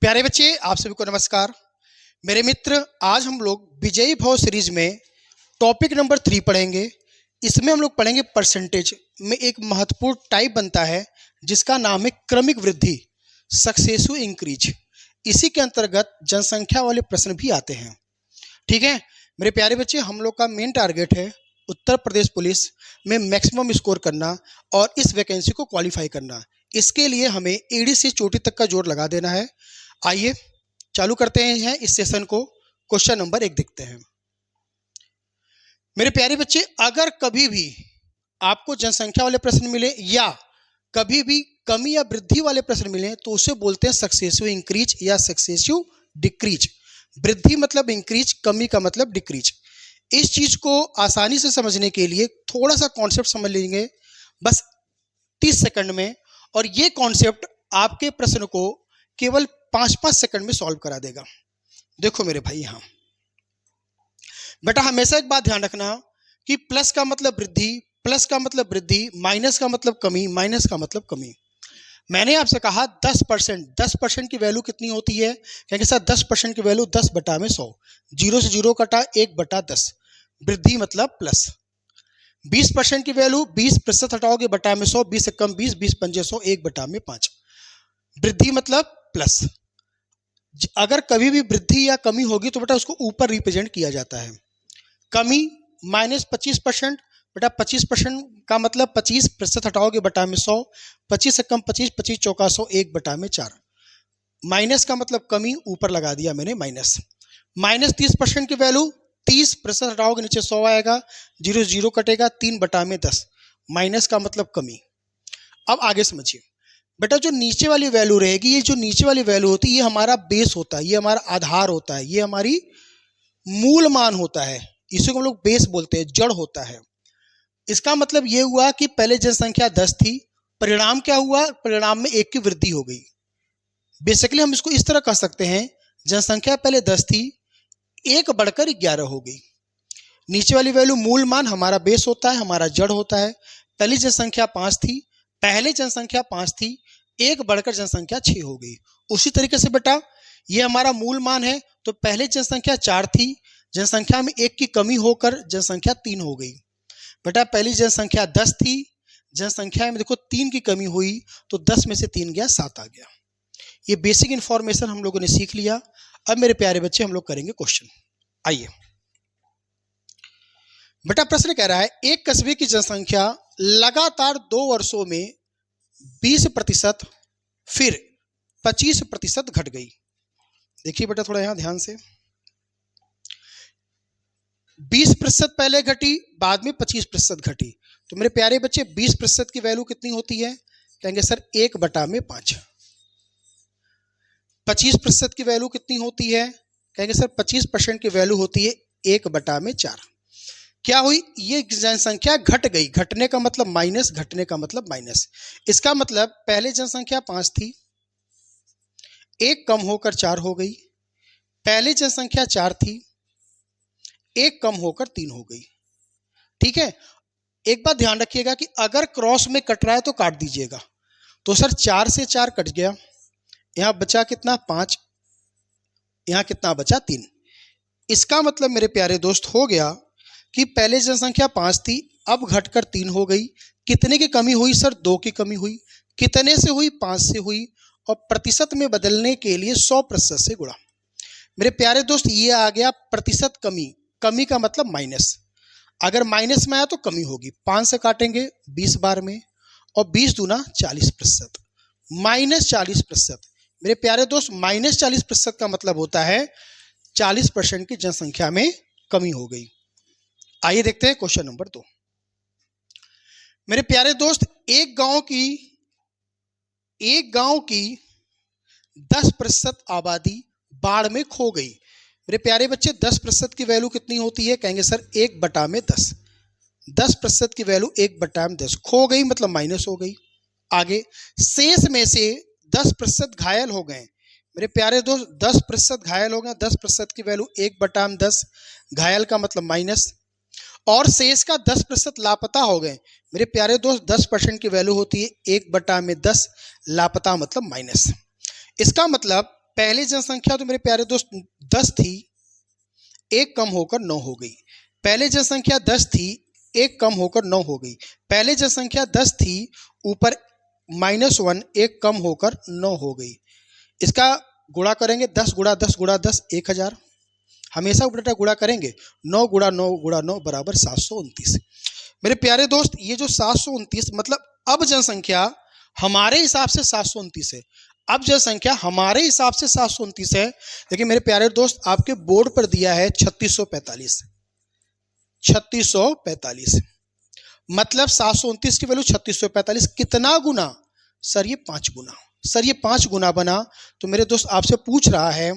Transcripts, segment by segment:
प्यारे बच्चे, आप सभी को नमस्कार। मेरे मित्र, आज हम लोग विजयी भव सीरीज में टॉपिक नंबर 3 पढ़ेंगे। इसमें हम लोग पढ़ेंगे परसेंटेज में एक महत्वपूर्ण टाइप बनता है जिसका नाम है क्रमिक वृद्धि, सक्सेसिव इंक्रीज। इसी के अंतर्गत जनसंख्या वाले प्रश्न भी आते हैं। ठीक है मेरे प्यारे बच्चे, हम लोग का मेन टारगेट है उत्तर प्रदेश पुलिस में मैक्सिमम स्कोर करना और इस वैकेंसी को क्वालिफाई करना। इसके लिए हमें एड़ी से चोटी तक का जोर लगा देना है। आइए चालू करते हैं इस सेशन को। क्वेश्चन नंबर 1 देखते हैं। मेरे प्यारे बच्चे, अगर कभी भी आपको जनसंख्या वाले प्रश्न मिले या कभी भी कमी या वृद्धि वाले प्रश्न मिले तो उसे बोलते हैं सक्सेसिव इंक्रीज या सक्सेसिव डिक्रीज। वृद्धि मतलब इंक्रीज, कमी का मतलब डिक्रीज। इस चीज को आसानी से समझने के लिए थोड़ा सा कॉन्सेप्ट समझ लेंगे बस 30 सेकंड में, और ये कॉन्सेप्ट आपके प्रश्न को केवल 5-5 सेकंड में सॉल्व करा देगा। देखो मेरे भाई, यहाँ बेटा हमेशा एक बात ध्यान रखना कि प्लस का मतलब वृद्धि, प्लस का मतलब वृद्धि, माइनस का मतलब कमी, माइनस का मतलब कमी। मैंने आपसे कहा 10%, 10% की वैल्यू कितनी होती है? कहेंगे सर 10% की वैल्यू 10/100, 0 से 0 कटा 1/10, वृद्धि मतलब प्लस। 20% की वैल्यू 20% हटाओगे बटा में 100, 20 से कम 20, 20 पंजे 100, 1/5, वृद्धि मतलब प्लस। अगर कभी भी वृद्धि या कमी होगी तो बेटा उसको ऊपर रिप्रेजेंट किया जाता है। कमी -25%, बेटा 25% का मतलब 25% हटाओगे बटा में 100, 25 से कम 25, 25 चौका 100, 1/4। माइनस का मतलब कमी, ऊपर लगा दिया मैंने माइनस। -30% की वैल्यू 30% हटाओगे नीचे 100 आएगा, 0 से 0 कटेगा, 3/10, माइनस का मतलब कमी। अब आगे समझिए बेटा, जो नीचे वाली वैल्यू रहेगी, ये जो नीचे वाली वैल्यू होती है ये हमारा बेस होता है, ये हमारा आधार होता है, ये हमारी मूल मान होता है। इसी को हम लोग बेस बोलते हैं, जड़ होता है। इसका मतलब ये हुआ कि पहले जनसंख्या 10 थी, परिणाम क्या हुआ? परिणाम में 1 की वृद्धि हो गई। बेसिकली हम इसको इस तरह कह सकते हैं, जनसंख्या पहले 10 थी, 1 बढ़कर 11 हो गई। नीचे वाली वैल्यू मूल मान हमारा बेस होता है, हमारा जड़ होता है। पहली जनसंख्या 5 थी, पहले जनसंख्या 5 थी, 1 बढ़कर जनसंख्या 6 हो गई। उसी तरीके से बेटा ये हमारा मूल मान है, तो पहले जनसंख्या 4 थी, जनसंख्या में 1 की कमी होकर जनसंख्या 3 हो गई। बेटा पहली जनसंख्या 10 थी, जनसंख्या में देखो 3 की कमी हुई, तो 10 में से 3 गया, 7 आ गया। ये बेसिक इंफॉर्मेशन हम लोगों ने सीख लिया। अब मेरे प्यारे बच्चे हम लोग करेंगे क्वेश्चन। आइए बेटा, प्रश्न कह रहा है एक कस्बे की जनसंख्या लगातार 2 वर्षों में 20% फिर 25% घट गई। देखिए बेटा थोड़ा यहां ध्यान से, 20% पहले घटी, बाद में 25% घटी। तो मेरे प्यारे बच्चे 20% की वैल्यू कितनी होती है? कहेंगे सर 1/5। 25% की वैल्यू कितनी होती है? कहेंगे सर 25% की वैल्यू होती है 1/4। क्या हुई? ये जनसंख्या घट गई, घटने का मतलब माइनस, घटने का मतलब माइनस। इसका मतलब पहले जनसंख्या 5 थी, 1 कम होकर 4 हो गई। पहले जनसंख्या 4 थी, 1 कम होकर 3 हो गई। ठीक है, एक बात ध्यान रखिएगा कि अगर क्रॉस में कट रहा है तो काट दीजिएगा। तो सर 4 से 4 कट गया, यहां बचा कितना? 5, यहां कितना बचा? 3। इसका मतलब मेरे प्यारे दोस्त हो गया कि पहले जनसंख्या 5 थी, अब घटकर 3 हो गई। कितने की कमी हुई सर? 2 की कमी हुई। कितने से हुई? 5 से हुई। और प्रतिशत में बदलने के लिए 100% से गुणा। मेरे प्यारे दोस्त ये आ गया प्रतिशत कमी। कमी का मतलब माइनस। अगर माइनस में आया तो कमी होगी। 5 से काटेंगे 20 बार में, और 20 दूना 40%, -40%। मेरे प्यारे दोस्त -40% का मतलब होता है 40% की जनसंख्या में कमी हो गई। आइए देखते हैं क्वेश्चन नंबर 2। मेरे प्यारे दोस्त, एक गांव की 10% आबादी बाढ़ में खो गई। मेरे प्यारे बच्चे 10% की वैल्यू कितनी होती है? कहेंगे सर 1/10। 10% की वैल्यू 1/10, खो गई मतलब माइनस हो गई। आगे शेष में से 10% घायल हो गए। मेरे प्यारे दोस्त 10% घायल हो गए, 10% की वैल्यू 1/10, घायल का मतलब माइनस, और शेष का 10% लापता हो गए। मेरे प्यारे दोस्त 10% की वैल्यू होती है 1/10, लापता मतलब माइनस। इसका मतलब पहले जनसंख्या तो मेरे प्यारे दोस्त 10 थी, एक कम होकर 9 हो गई। पहले जनसंख्या 10 थी, एक कम होकर 9 हो गई। पहले जनसंख्या 10 थी, ऊपर -1 एक कम होकर 9 हो गई। इसका गुणा करेंगे, 10 गुणा 10 गुणा 10 1000। हमेशा उल्टा गुणा करेंगे, 9 गुणा 9 गुणा 9 बराबर 729। मेरे प्यारे दोस्त ये जो 729 मतलब अब जनसंख्या हमारे हिसाब से 729 है। अब जनसंख्या हमारे हिसाब से 729 है, लेकिन मेरे प्यारे दोस्त आपके बोर्ड पर दिया है 3645। 3645 मतलब 729 की वैल्यू 3645 कितना गुना? सर ये 5 गुना। सर ये 5 गुना बना। तो मेरे दोस्त आपसे पूछ रहा है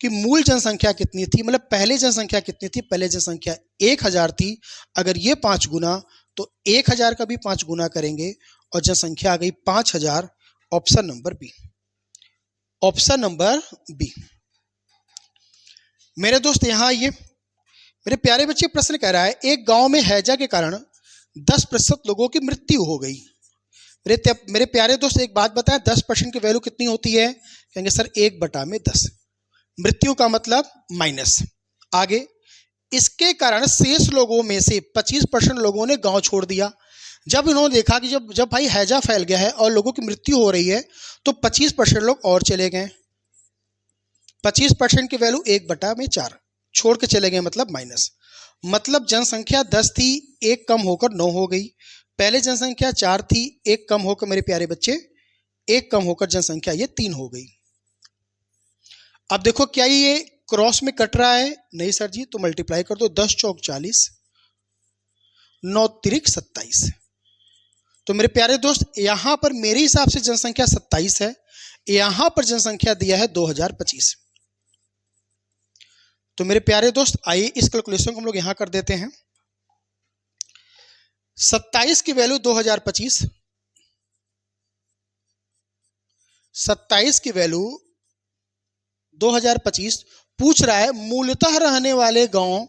कि मूल जनसंख्या कितनी थी, मतलब पहले जनसंख्या कितनी थी? पहले जनसंख्या 1000 थी। अगर ये 5 गुना तो 1000 का भी 5 गुना करेंगे और जनसंख्या आ गई 5000। Option number B. Option number B. मेरे दोस्त यहां ये मेरे प्यारे बच्चे प्रश्न कह रहा है एक गांव में हैजा के कारण 10% लोगों की मृत्यु हो गई। मेरे प्यारे दोस्त एक बात बताएं, 10% की वैल्यू कितनी होती है? कहेंगे सर 1/10। मृत्यु का मतलब माइनस। आगे इसके कारण शेष लोगों में से 25% लोगों ने गांव छोड़ दिया। जब इन्होंने देखा कि जब भाई हैजा फैल गया है और लोगों की मृत्यु हो रही है तो 25% लोग और चले गए। 25% की वैल्यू 1/4 छोड़ के चले गए, मतलब माइनस। मतलब जनसंख्या 10 थी, एक कम होकर 9 हो गई। पहले जनसंख्या 4 थी, एक कम होकर मेरे प्यारे बच्चे एक कम होकर जनसंख्या ये 3 हो गई। अब देखो क्या ये क्रॉस में कट रहा है? नहीं सर जी, तो मल्टीप्लाई कर दो। 10 चौक 40, 9 तिरिक 27। तो मेरे प्यारे दोस्त यहां पर मेरे हिसाब से जनसंख्या 27 है, यहां पर जनसंख्या दिया है 2025। तो मेरे प्यारे दोस्त आइए इस कैलकुलेशन को हम लोग यहां कर देते हैं। 27 की वैल्यू 2025, 27 की वैल्यू 2025 पूछ रहा है मूलतः रहने वाले गांव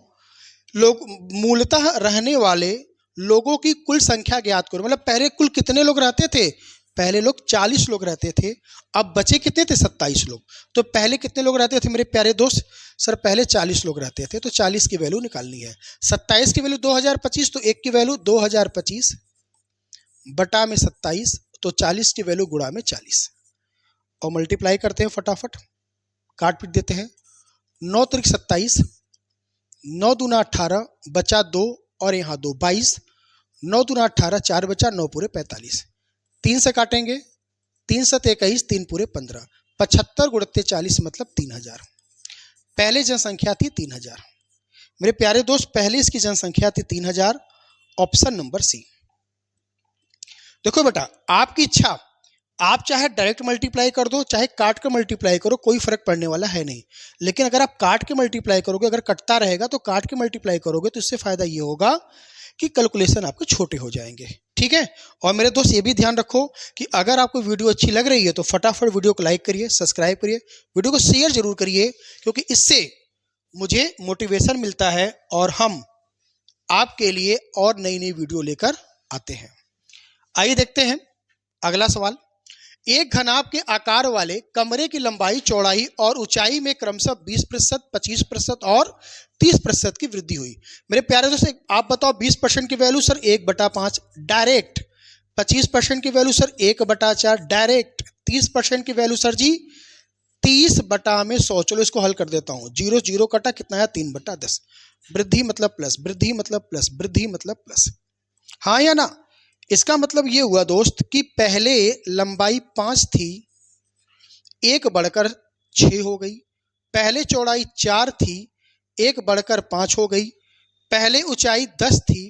लोग, मूलतः रहने वाले लोगों की कुल संख्या ज्ञात करो। मतलब पहले कुल कितने लोग रहते थे? पहले लोग 40 लोग रहते थे, अब बचे कितने थे? 27 लोग। तो पहले कितने लोग रहते थे मेरे प्यारे दोस्त? सर पहले 40 लोग रहते थे, तो 40 की वैल्यू निकालनी है। 27 की वैल्यू 2025, तो 1 की वैल्यू 2025 बटा में 27, तो 40 की वैल्यू गुणा में 40 और मल्टीप्लाई करते हैं फटाफट, काट पीट देते हैं। 9 तिरिक 27, 9 दूना 18 बचा 2 और यहाँ 2 22, 9 दूना 18 4 बचा 9 पूरे 45, 3 से काटेंगे, 3 7 21 3 पूरे 15, 75 गुणित 40 मतलब 3000। पहले जनसंख्या थी 3000 मेरे प्यारे दोस्त, पहले इसकी जनसंख्या थी 3000। Option number C. देखो बेटा आपकी इच्छा, आप चाहे डायरेक्ट मल्टीप्लाई कर दो चाहे काट कर मल्टीप्लाई करो, कोई फर्क पड़ने वाला है नहीं। लेकिन अगर आप काट के मल्टीप्लाई करोगे, अगर कटता रहेगा तो काट के मल्टीप्लाई करोगे, तो इससे फायदा ये होगा कि कैलकुलेशन आपके छोटे हो जाएंगे। ठीक है। और मेरे दोस्त ये भी ध्यान रखो कि अगर आपको वीडियो अच्छी लग रही है तो फटाफट वीडियो को लाइक करिए, सब्सक्राइब करिए, वीडियो को शेयर जरूर करिए, क्योंकि इससे मुझे मोटिवेशन मिलता है और हम आपके लिए और नई नई वीडियो लेकर आते हैं। आइए देखते हैं अगला सवाल। एक घनाभ के आकार वाले कमरे की लंबाई, चौड़ाई और ऊंचाई में क्रमशः 20%, 25% और 30% की वृद्धि हुई। मेरे प्यारे दोस्त आप बताओ 20% की वैल्यू सर 1/5 डायरेक्ट, 25% की वैल्यू सर 1/4 डायरेक्ट, 30% की वैल्यू सर जी 30/100। चलो इसको हल कर देता हूँ। 0 0 कटा, कितना आया? 3/10। वृद्धि मतलब प्लस, वृद्धि मतलब प्लस, वृद्धि मतलब प्लस। हाँ या ना? इसका मतलब ये हुआ दोस्त कि पहले लंबाई 5 थी, 1 बढ़कर 6 हो गई। पहले चौड़ाई 4 थी, 1 बढ़कर 5 हो गई। पहले ऊंचाई 10 थी,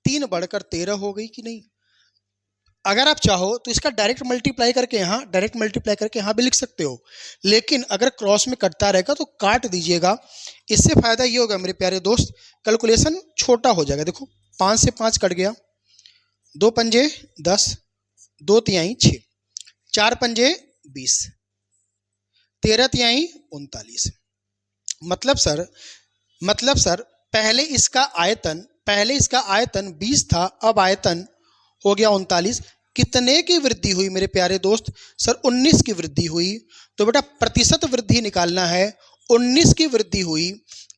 3 बढ़कर 13 हो गई कि नहीं? अगर आप चाहो तो इसका डायरेक्ट मल्टीप्लाई करके यहाँ भी लिख सकते हो, लेकिन अगर क्रॉस में कटता रहेगा तो काट दीजिएगा। इससे फायदा ये होगा मेरे प्यारे दोस्त, कैलकुलेशन छोटा हो जाएगा। देखो 5 से 5 कट गया, 2 पंजे 10, 2 तिहाई 6, 4 पंजे 20, 13 तिहाई 39। मतलब सर पहले इसका आयतन 20 था, अब आयतन हो गया 39। कितने की वृद्धि हुई मेरे प्यारे दोस्त? सर 19 की वृद्धि हुई। तो बेटा प्रतिशत वृद्धि निकालना है। 19 की वृद्धि हुई,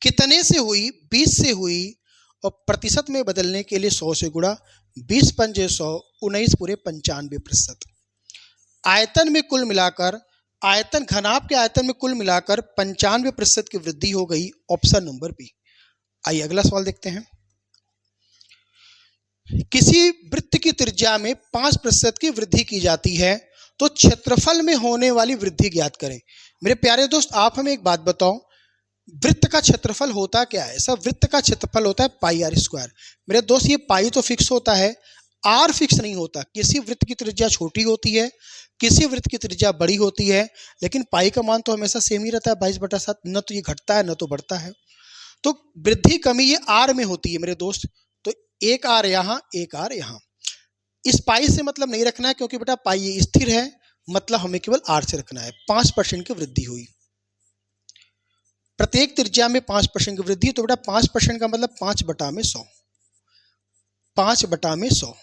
कितने से हुई? 20 से हुई। और प्रतिशत में बदलने के लिए 100 से गुणा, 20 पंजे 100, 19 पूरे 95%। आयतन में कुल मिलाकर, आयतन घनाभ के आयतन में कुल मिलाकर 95% की वृद्धि हो गई। Option number B. आइए अगला सवाल देखते हैं। किसी वृत्त की त्रिज्या में 5% की वृद्धि की जाती है तो क्षेत्रफल में होने वाली वृद्धि ज्ञात करें। मेरे प्यारे दोस्त आप हमें एक बात बताओ, वृत्त का क्षेत्रफल होता क्या है? सब वृत्त का क्षेत्रफल होता है पाई आर स्क्वायर। मेरे दोस्त ये पाई तो फिक्स होता है, आर फिक्स नहीं होता। किसी वृत्त की त्रिज्या छोटी होती है, किसी वृत्त की त्रिज्या बड़ी होती है, लेकिन पाई का मान तो हमेशा सेम ही रहता है 22/7। न तो ये घटता है न तो बढ़ता है। तो वृद्धि कमी ये आर में होती है मेरे दोस्त। तो एक आर यहाँ, एक आर यहाँ। इस पाई से मतलब नहीं रखना है क्योंकि बेटा पाई ये स्थिर है, मतलब हमें केवल आर से रखना है। 5% की वृद्धि हुई, प्रत्येक त्रिज्या में 5% की वृद्धि। तो बेटा 5% का मतलब 5/100, 5/100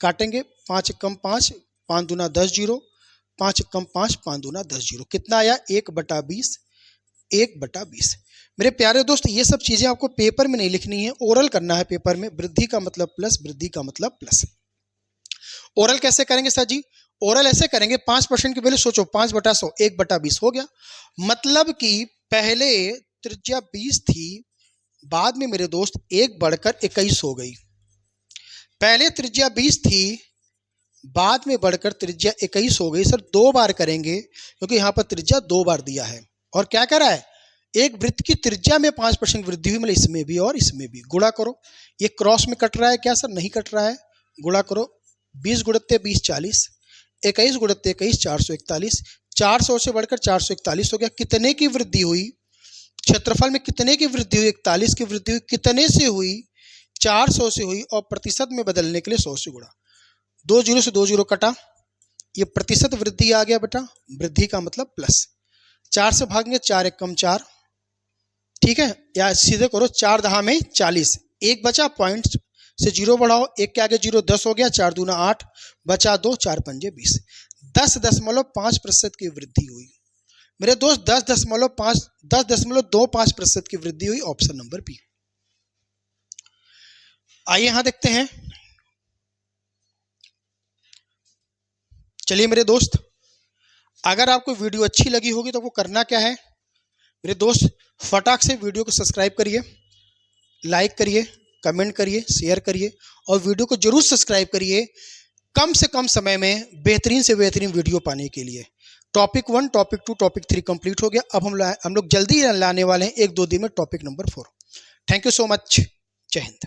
काटेंगे। 5 कम 5, 5 दूना 10 जीरो, 5 कम 5, 5 दूना 10 जीरो। कितना आया? 1/20, 1/20। मेरे प्यारे दोस्त ये सब चीजें आपको पेपर में नहीं लिखनी है, ओरल करना है पेपर में। वृद्धि का मतलब प्लस, वृद्धि का मतलब प्लस। ओरल कैसे करेंगे सर जी? ओरल ऐसे करेंगे, 5% की वैल्यू सोचो, 5/100, 1/20 हो गया। मतलब कि पहले त्रिज्या 20 थी, बाद में मेरे दोस्त 1 बढ़कर 21 हो गई। पहले त्रिज्या 20 थी, बाद में बढ़कर त्रिज्या 21 हो गई। सर 2 बार करेंगे क्योंकि यहाँ पर त्रिज्या 2 बार दिया है। और क्या कह रहा है? एक वृत्त की त्रिज्या में 5% वृद्धि हुई, मतलब इसमें भी और इसमें भी। गुणा करो। ये क्रॉस में कट रहा है क्या सर? नहीं कट रहा है। गुणा करो। 20 गुणित 20 40, 21 गुणित 21 441, 400 से बढ़कर 441 हो गया। कितने की वृद्धि हुई? क्षेत्रफल में कितने की वृद्धि हुई? 41 की वृद्धि हुई। कितने से हुई? 400 से हुई। और प्रतिशत में बदलने के लिए 100 से गुणा। 2 जीरो से 2 जीरो कटा, ये प्रतिशत वृद्धि आ गया बेटा। वृद्धि का मतलब प्लस। 4 से भागेंगे, 4 1 कम 4, ठीक है। या सीधे करो, 4 दहा में 40, एक बचा, पॉइंट से 0 बढ़ाओ, 1 के आगे 0, 10 हो गया। 4 दूना 8, बचा 2, 4 पंजे 20। 10.5% की वृद्धि हुई मेरे दोस्त। 10.25% की वृद्धि हुई। Option number B. आइए यहां देखते हैं। चलिए मेरे दोस्त, अगर आपको वीडियो अच्छी लगी होगी तो वो करना क्या है मेरे दोस्त? फटाक से वीडियो को सब्सक्राइब करिए, लाइक करिए, कमेंट करिए, शेयर करिए और वीडियो को जरूर सब्सक्राइब करिए कम से कम समय में बेहतरीन से बेहतरीन वीडियो पाने के लिए। टॉपिक 1, टॉपिक 2, टॉपिक 3 कंप्लीट हो गया। अब हम लोग जल्दी लाने वाले हैं 1-2 दिन में topic number 4। Thank you so much. जय हिंद।